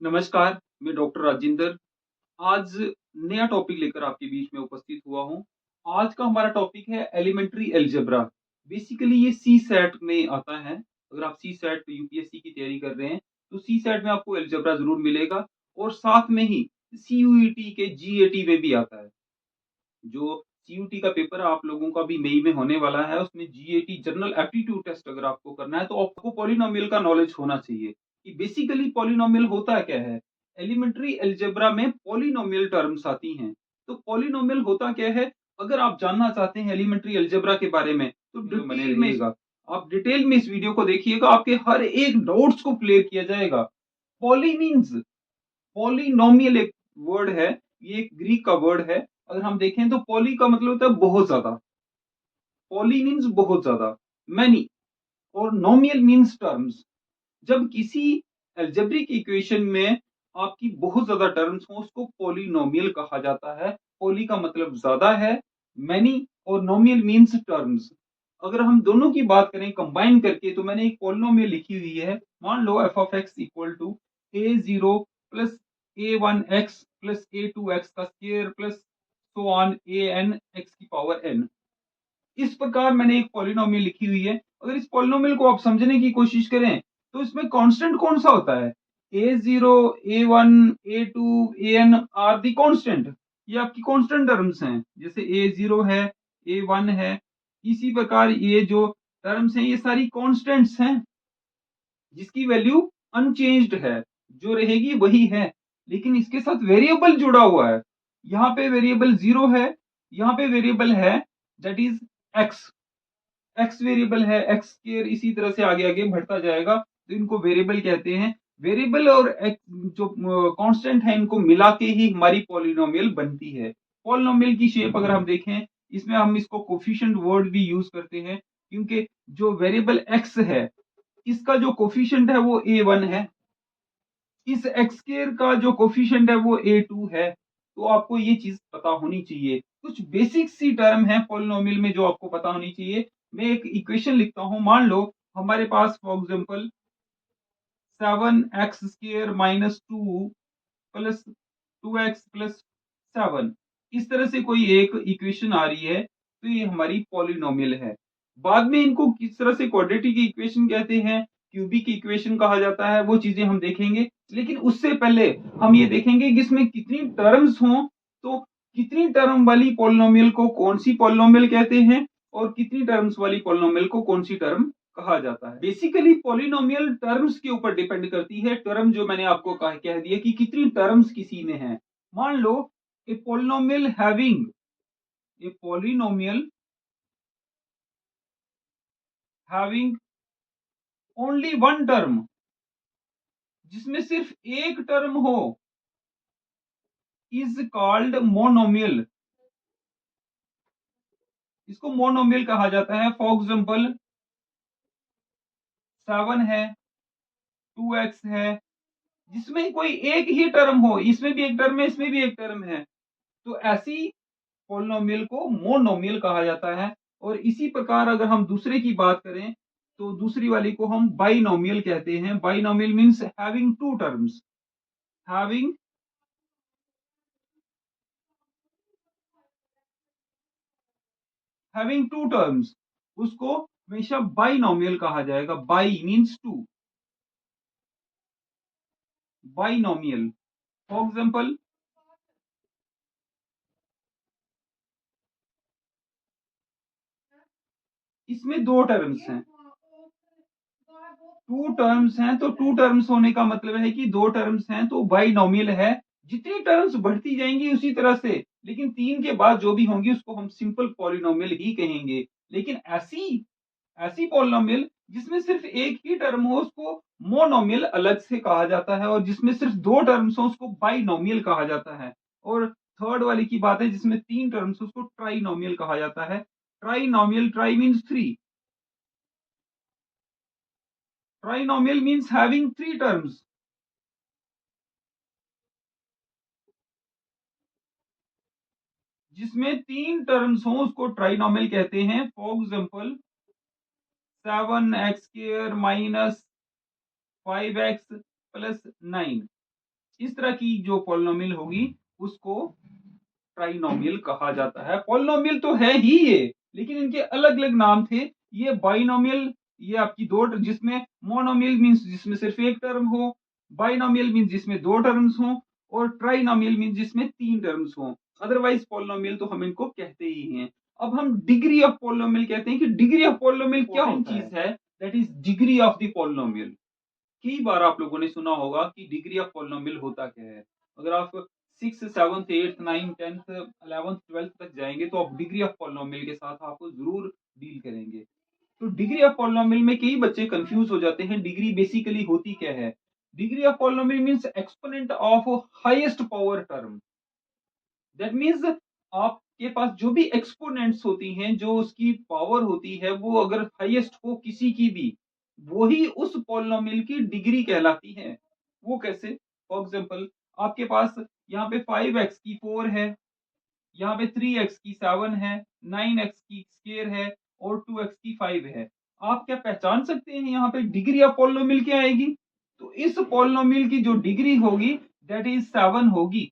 नमस्कार, मैं डॉक्टर राजेंद्र। आज नया टॉपिक लेकर आपके बीच में उपस्थित हुआ हूँ। आज का हमारा टॉपिक है एलिमेंट्री अलजेब्रा। बेसिकली ये सीसैट में आता है। अगर आप सीसैट यूपीएससी की तैयारी कर रहे हैं, तो सीसैट में आपको अलजेब्रा ज़रूर मिलेगा और साथ में ही सीयूईटी के जीएटी में भी आता है। जो सीयूटी का पेपर आप लोगों का भी मई में होने वाला है, उसमें जीएटी जनरल एप्टीट्यूड टेस्ट अगर आपको करना है, तो आपको पॉलिनोमियल का नॉलेज होना चाहिए कि बेसिकली पॉलिनोमियल होता क्या है। एलिमेंट्री अलजेब्रा में पॉलिनोमियल टर्म्स आती हैं। तो पॉलिनोमियल होता क्या है, अगर आप जानना चाहते हैं एलिमेंट्री अलजेब्रा के बारे में, तो डिटेल में रहिएगा। आप डिटेल में इस वीडियो को देखिएगा, आपके हर एक डाउट्स को क्लियर किया जाएगा। पॉली मीन्स पॉलिनोमियल एक वर्ड है, ये एक ग्रीक का वर्ड है। अगर हम देखें तो पॉली का मतलब होता है बहुत ज्यादा। पॉली मीन्स बहुत ज्यादा, मैनी, और नोमियल मीन्स टर्म्स। जब किसी अलजेब्रिक इक्वेशन में आपकी बहुत ज्यादा टर्म्स हो, उसको पॉलिनोमियल कहा जाता है। पॉली का मतलब ज्यादा है, मैनी, और नोमियल मीन्स टर्म्स। अगर हम दोनों की बात करें कंबाइन करके, तो मैंने एक पॉलिनोमियल लिखी हुई है। मान लो F of X equal to A zero plus A one X plus A two X का square plus so on A N X की पावर एन। इस प्रकार मैंने एक पॉलिनोमियल लिखी हुई है। अगर इस पॉलिनोमियल को आप समझने की कोशिश करें, तो इसमें कांस्टेंट कौन सा होता है? A zero, A one, A two, A N are the constant. ये आपकी कांस्टेंट टर्म्स हैं। जैसे ए जीरो है, ए वन है, इसी प्रकार ये जो टर्म्स हैं ये सारी कांस्टेंट्स हैं, जिसकी वैल्यू अनचेंज्ड है, जो रहेगी वही है। लेकिन इसके साथ वेरिएबल जुड़ा हुआ है। यहाँ पे वेरिएबल जीरो है, यहाँ पे वेरिएबल है that is x. X variable है, एक्स स्क्वायर इसी तरह से आगे आगे बढ़ता जाएगा, तो इनको वेरिएबल कहते हैं। वेरिएबल और जो कांस्टेंट है, इनको मिला के ही हमारी पॉलिनोमियल बनती है। पॉलिनोमियल की शेप अगर हम देखें, इसमें हम इसको कोफिशिएंट वर्ड भी यूज करते हैं, क्योंकि जो वेरिएबल एक्स है, इसका जो कोफिशिएंट है वो ए वन है, इस एक्स स्क्वायर का जो कोफिशिएंट है वो ए टू है। तो आपको ये चीज पता होनी चाहिए। कुछ बेसिक सी टर्म है पॉलिनोमियल में जो आपको पता होनी चाहिए। मैं एक इक्वेशन लिखता हूं। मान लो हमारे पास for example 7x² minus two plus 2x plus 7, इस तरह से कोई एक इक्वेशन आ रही है, तो ये हमारी पॉलिनोमियल है। बाद में इनको किस तरह से क्वाड्रेटिक इक्वेशन कहते हैं, क्यूबिक इक्वेशन कहा जाता है, वो चीजें हम देखेंगे। लेकिन उससे पहले हम ये देखेंगे कि इसमें कितनी टर्म्स हों। तो कितनी टर्म वाली पॉलिनोमियल को कौन सी पॉलिनोमियल कहते हैं, और कितनी टर्म्स वाली पॉलिनोमियल को कौन सी टर्म कहा जाता है। बेसिकली पॉलिनोमियल टर्म्स के ऊपर डिपेंड करती है। टर्म जो मैंने आपको कह दिया कि कितनी टर्म्स किसी में है। मान लो a polynomial having only one term, जिसमें सिर्फ एक टर्म हो, इज कॉल्ड मोनोमियल। इसको मोनोमियल कहा जाता है। फॉर एग्जाम्पल 7 है, 2x है, जिसमें कोई एक ही टर्म हो, इसमें भी एक टर्म है, इसमें भी एक टर्म है, तो ऐसी पॉलिनोमियल को मोनोमियल कहा जाता है। और इसी प्रकार अगर हम दूसरे की बात करें, तो दूसरी वाली को हम बाइनोमियल कहते हैं। Binomial means having two terms. Having having two terms, उसको हमेशा बाइनोमियल कहा जाएगा। Bi means two, binomial. For example इसमें दो टर्म्स हैं, टू टर्म्स हैं, तो टू टर्म्स होने का मतलब है कि दो टर्म्स हैं तो बाइनोमियल है। जितनी टर्म्स बढ़ती जाएंगी उसी तरह से, लेकिन तीन के बाद जो भी होंगी उसको हम सिंपल पॉलिनोमियल ही कहेंगे। लेकिन ऐसी ऐसी पॉलिनोमियल जिसमें सिर्फ एक ही टर्म हो, उसको मोनोमियल अलग से कहा जाता है, और जिसमें सिर्फ दो टर्म्स हो उसको बाइनोमियल कहा जाता है। और थर्ड वाली की बात है जिसमें तीन टर्म्स हो, उसको ट्राइनोमियल कहा जाता है। Trinomial, try means three, trinomial means having three terms. जिसमें तीन टर्म्स हो उसको ट्राइनोमियल कहते हैं। For example 7x² minus 5x plus 9, इस तरह की जो पॉलिनोमियल होगी उसको ट्राइनोमियल कहा जाता है। पॉलिनोमियल तो है ही ये, लेकिन इनके अलग-अलग नाम थे। ये बाइनोमियल, ये आपकी दो, जिसमें मोनोमियल मीन्स जिसमें सिर्फ एक टर्म हो, बाइनोमियल मीन्स जिसमें दो टर्म्स हों, और ट्राइनोमियल मीन्स जिसमें तीन टर्म्स हों। अदरवाइज पॉलिनोमियल तो हम इनको कहते ही हैं। अब हम डिग्री ऑफ पॉलिनोमियल कहते हैं कि डिग्री ऑफ पॉलिनोमियल क्या चीज है, that is degree of the polynomial. कई बार आप लोगों ने सुना होगा कि डिग्री ऑफ पॉलिनोमियल होता क्या है। अगर आप 6, 7, 8, 9, 10, 11, 12 तक जाएंगे तो आप डिग्री ऑफ पॉलिनोमियल के साथ आपको जरूर डील करेंगे। तो डिग्री ऑफ पॉलिनोमियल में कई बच्चे कंफ्यूज हो जाते हैं, डिग्री बेसिकली होती क्या है। Degree of polynomial means exponent of highest power term. That means आपके पास जो भी एक्सपोनेंट्स होती हैं, जो उसकी पावर होती है, वो अगर हाईएस्ट हो किसी की भी, वही उस पॉलिनोमियल की डिग्री कहलाती है। वो कैसे? फॉर एग्जांपल, आपके पास यहाँ पे 5x की 4 है, यहाँ पे 3x की 7 है, 9x की स्क्वायर है, और 2x की 5 है। आप क्या पहचान सकते हैं यहाँ पे डिग्री ऑफ पॉलिनोमियल क्या आएगी? तो इस पॉलिनोमियल की जो डिग्री होगी दैट इज 7 होगी।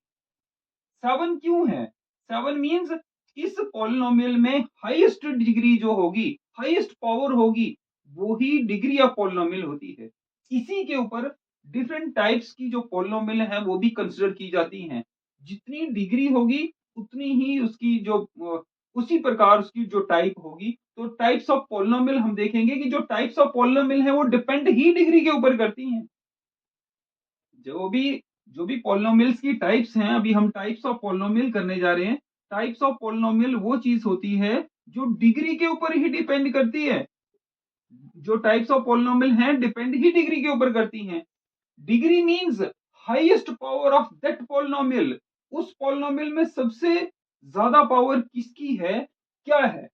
7 क्यों है? 7 मीन्स इस पॉलिनोमियल में हाईएस्ट डिग्री जो होगी, हाईएस्ट पावर होगी, वो ही डिग्री ऑफ पॉलिनोमियल होती है। इसी के ऊपर डिफरेंट टाइप्स की जो पॉलिनोमियल है वो भी कंसिडर की जाती हैं। जितनी डिग्री होगी उतनी ही उसकी जो उसी प्रकार उसकी जो टाइप होगी। तो टाइप्स ऑफ पॉलिनोमियल हम देखेंगे कि जो टाइप्स ऑफ पॉलिनोमियल है वो डिपेंड ही डिग्री के ऊपर करती हैं। जो भी जो भी पॉलिनोमियल्स की टाइप्स हैं, अभी हम टाइप्स ऑफ पॉलिनोमियल करने जा रहे हैं। टाइप्स ऑफ पॉलिनोमियल वो चीज होती है जो डिग्री के ऊपर ही डिपेंड करती है। जो टाइप्स ऑफ पॉलिनोमियल हैं डिपेंड ही डिग्री के ऊपर करती हैं। Degree means highest power of that polynomial. उस पॉलिनोमियल में सबसे ज्यादा पावर किसकी है, क्या है,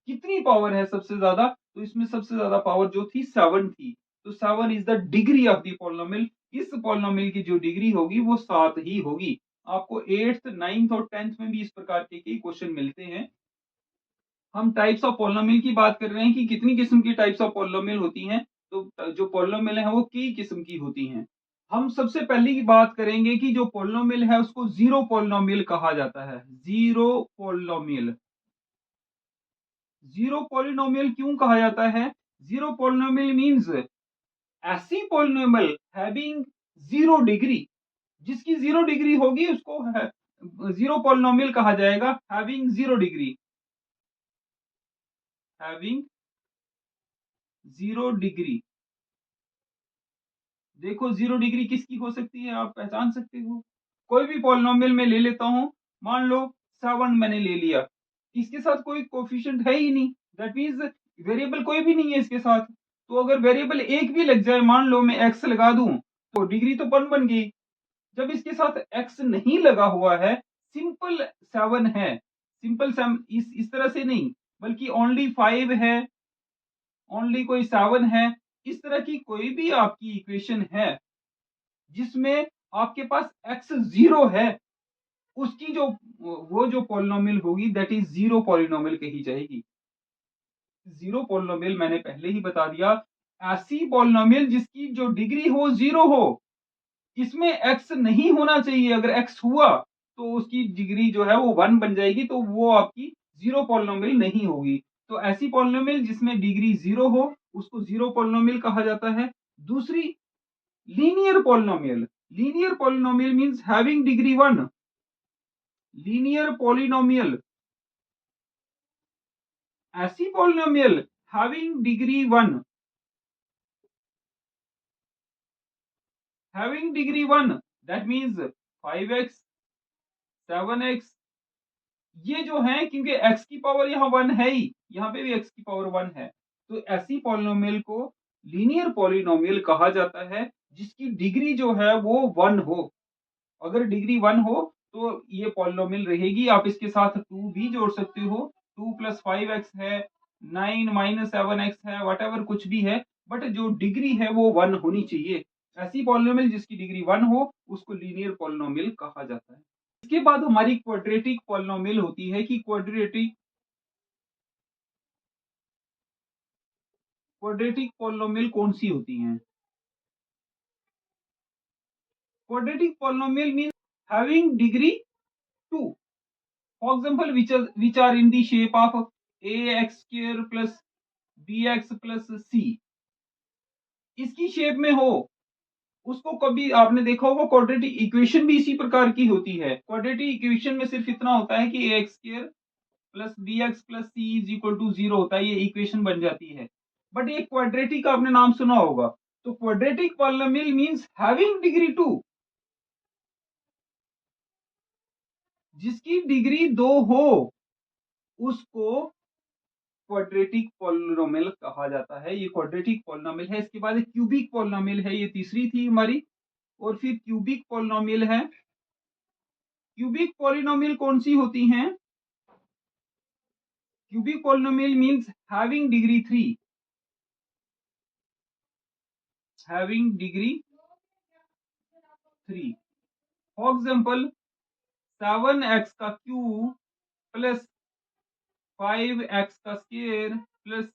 कितनी पावर है सबसे ज्यादा। तो इसमें सबसे ज्यादा पावर जो थी 7 थी। तो 7 is the degree of the polynomial. इस पॉलिनोमियल की जो डिग्री होगी वो 7 ही होगी। आपको 8th 9th और 10th में भी इस प्रकार के कई क्वेश्चन मिलते हैं। हम टाइप्स ऑफ पॉलिनोमियल की बात कर रहे हैं कि कितनी किस्म की टाइप्स ऑफ पॉलिनोमियल होती हैं। तो जो पॉलिनोमियल है वो कई किस्म की होती हैं। हम सबसे पहले की बात करेंगे कि जो पॉलिनोमियल है उसको जीरो पॉलिनोमियल कहा जाता है। Zero polynomial. जीरो पॉलिनोमियल क्यों कहा जाता है? जीरो पॉलिनोमियल मींस ऐसी पॉलिनोमियल हैविंग जीरो डिग्री, जिसकी जीरो डिग्री होगी उसको जीरो पॉलिनोमियल कहा जाएगा। Having zero degree, having zero degree. देखो जीरो डिग्री किसकी हो सकती है, आप पहचान सकते हो। कोई भी पॉलिनोमियल में ले लेता हूं, मान लो 7 मैंने ले लिया, इसके साथ कोई कोफिशिएंट है ही नहीं। दैट मीन्स वेरिएबल कोई भी नहीं है इसके साथ। तो अगर वेरिएबल एक भी लग जाए, मान लो मैं एक्स लगा दूं, तो डिग्री तो 1 बन गई। जब इसके साथ एक्स नहीं लगा हुआ है, सिंपल 7 है, सिंपल सेवन इस तरह से नहीं, बल्कि ओनली 5 है, ओनली कोई 7 है, इस तरह की कोई भी आपकी इक्वेशन है जिसमें आपके पास एक्स जीरो है, उसकी जो वो जो पॉलिनोमियल होगी दैट इज जीरो पॉलिनोमियल कही जाएगी। जीरो पॉलिनोमियल मैंने पहले ही बता दिया, ऐसी पॉलिनोमियल जिसकी जो डिग्री हो जीरो हो। इसमें एक्स नहीं होना चाहिए, अगर एक्स हुआ तो उसकी डिग्री जो है वो 1 बन जाएगी, तो वो आपकी जीरो पॉलिनोमियल नहीं होगी। तो ऐसी पॉलिनोमियल जिसमें डिग्री जीरो हो उसको जीरो पॉलिनोमियल कहा जाता है। दूसरी, linear polynomial. Linear polynomial means having degree 1। Linear polynomial, ऐसी polynomial having degree 1, having degree 1 that means 5x 7x, ये जो है क्योंकि x की पावर यहाँ 1 है ही, यहाँ पे भी x की पावर 1 है। तो ऐसी पॉलिनोमियल को लीनियर पॉलिनोमियल कहा जाता है जिसकी डिग्री जो है वो 1 हो। अगर डिग्री 1 हो तो ये पॉलिनोमियल रहेगी। आप इसके साथ 2 भी जोड़ सकते हो, 2 प्लस 5x है, 9 माइनस 7x है, वट कुछ भी है, बट जो डिग्री है वो 1 होनी चाहिए। ऐसी पॉलिनोमियल जिसकी डिग्री 1 हो उसको लीनियर पॉलिनोमियल कहा जाता है। इसके बाद हमारी क्वाड्रेटिक पॉलिनोमियल होती है कि क्वाड्रेटिक क्वाड्रेटिक पॉलिनोमियल कौन सी होती हैं? Quadratic polynomial means having degree 2. For example, which are in the shape of ax square plus bx plus c. इसकी शेप में हो, उसको कभी आपने देखा होगा क्वाड्रेटिक इक्वेशन भी इसी प्रकार की होती है। क्वाड्रेटिक इक्वेशन में सिर्फ इतना होता है कि x square plus b x plus c is equal to 0 होता है, ये इक्वेशन बन जाती है। बट एक क्वाड्रेटिक का आपने नाम सुना होगा, तो quadratic polynomial means having degree 2, जिसकी डिग्री 2 हो उसको क्वाड्रेटिक पॉलिनोमियल कहा जाता है। ये क्वाड्रेटिक पॉलिनोमियल है। इसके बाद क्यूबिक पॉलिनोमियल है, ये तीसरी थी हमारी। और फिर क्यूबिक पॉलिनोमियल है। क्यूबिक पॉलिनोमियल कौन सी होती हैं? Cubic polynomial means having degree 3, having degree 3। For example 7x का क्यूब प्लस 5x का स्क्वायर प्लस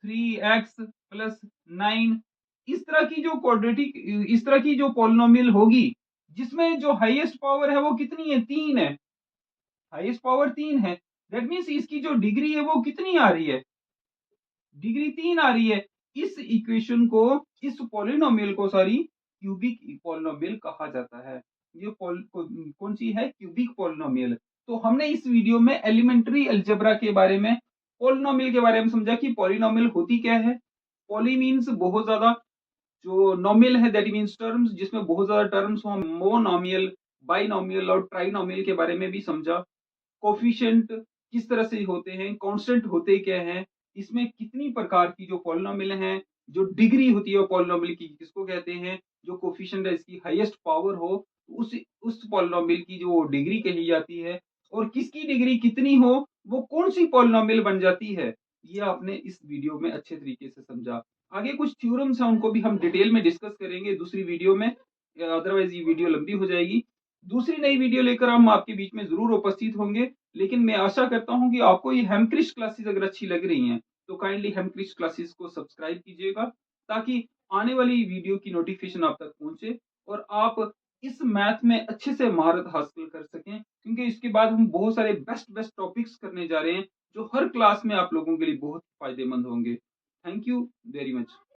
3x प्लस 9, इस तरह की जो क्वाड्रेटिक, इस तरह की जो पॉलिनोमियल होगी जिसमें जो हाईएस्ट पावर है वो कितनी है? 3 है। हाईएस्ट पावर 3 है। दैट मीन्स इसकी जो डिग्री है वो कितनी आ रही है? डिग्री 3 आ रही है। इस इक्वेशन को, इस पॉलिनोमियल को सॉरी क्यूबिक पॉलिनोमियल कहा जाता है। ये कौन सी है? Cubic polynomial. तो हमने इस वीडियो में एलिमेंट्री अलजेब्रा के बारे में, पॉलिनोमियल के बारे में समझा कि पॉलिनोमियल होती क्या है। पॉली मीन्स बहुत ज्यादा, जो नोमियल है दैट मीन्स टर्म्स, जिसमें बहुत ज्यादा टर्म्स हो। मोनोमियल, बाइनोमियल और ट्राइनोमियल के बारे में भी समझा। कोफिशिएंट किस तरह से होते हैं, कांस्टेंट होते क्या हैं, इसमें कितनी प्रकार की जो पॉलिनोमियल हैं, जो डिग्री होती है पॉलिनोमियल की किसको कहते हैं, जो कोफिशिएंट है इसकी हाईएस्ट पावर हो उस पॉलिनोमियल की जो डिग्री कही जाती है, और किसकी डिग्री कितनी हो वो कौन सी पॉलिनोमियल बन जाती है। ये आपने इस वीडियो में अच्छे तरीके से समझा। आगे कुछ थ्योरम्स हैं, उनको भी हम डिटेल में डिस्कस करेंगे दूसरी वीडियो में, अदरवाइज ये वीडियो लंबी हो जाएगी। दूसरी नई वीडियो लेकर हम आपके बीच में जरूर उपस्थित होंगे। लेकिन मैं आशा करता हूं कि आपको ये हेमक्रिस्ट क्लासेस अगर अच्छी लग रही हैं तो काइंडली हेमक्रिस्ट क्लासेस को सब्सक्राइब कीजिएगा, ताकि आने वाली वीडियो की नोटिफिकेशन आप तक पहुंचे और आप इस मैथ में अच्छे से महारत हासिल कर सकें। क्योंकि इसके बाद हम बहुत सारे बेस्ट बेस्ट टॉपिक्स करने जा रहे हैं जो हर क्लास में आप लोगों के लिए बहुत फायदेमंद होंगे। Thank you very much.